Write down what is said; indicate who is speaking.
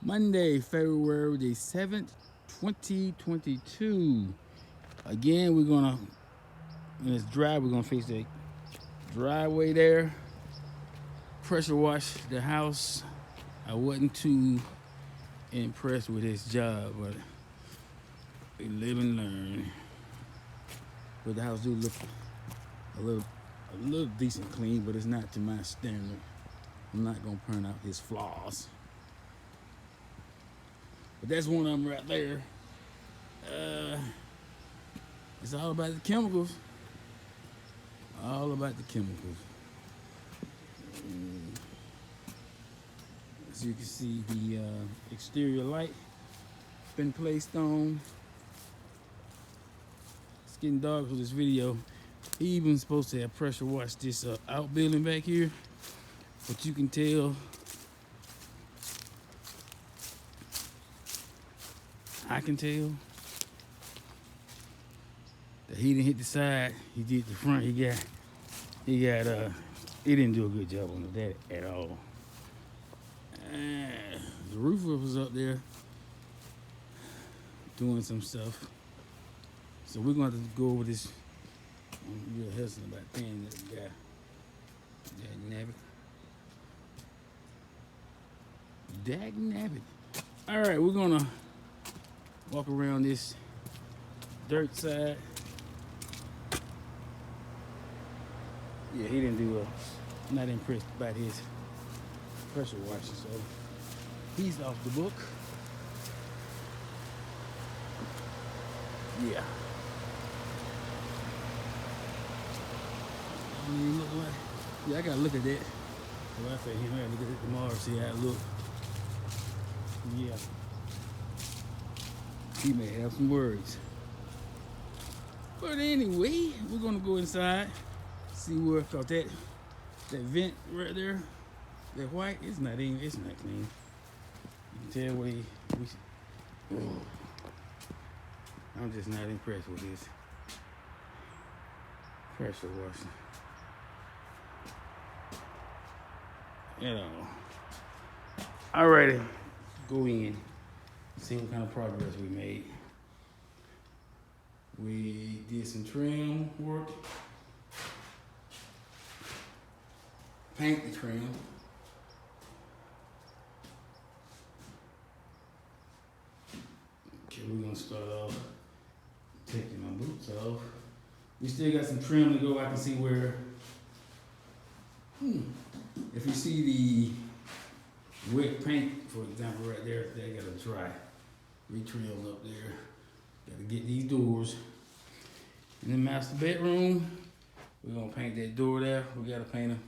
Speaker 1: Monday, February the 7th, 2022. Again, we're gonna, when it's dry, we're gonna fix the driveway there. Pressure wash the house. I wasn't too impressed with his job, but we live and learn. But the house do look a little decent clean, but it's not to my standard. I'm not gonna point out his flaws. But that's one of them right there. It's all about the chemicals. All about the chemicals. As you can see, the exterior light been placed on. It's getting dark for this video. He even supposed to have pressure washed this outbuilding back here, but you can tell I can tell that he didn't hit the side. He did the front. He didn't do a good job on that at all. The roofer was up there doing some stuff. So we're going to have to go over this. I'm real hesitant about paying that guy. Dag nabbit. All right, we're going to walk around this dirt side. Yeah, he didn't do I'm not impressed by his pressure washing, so he's off the book. Yeah. I mean, look like, yeah, I gotta look at that. Well, I say he might look at it tomorrow, see how it look. Yeah. He may have some words. But anyway, we're gonna go inside, see where, cause that vent right there, that white, it's not clean. You can tell what I'm just not impressed with this pressure washing. You know. Alrighty, go in, see what kind of progress we made. We did some trim work, paint the trim. Okay, we're gonna start off taking my boots off. We still got some trim to go. I can see where, if you see the wet paint, for example, right there, they gotta dry. Retrim up there. Gotta get these doors. In the master bedroom, we're gonna paint that door there. We gotta paint them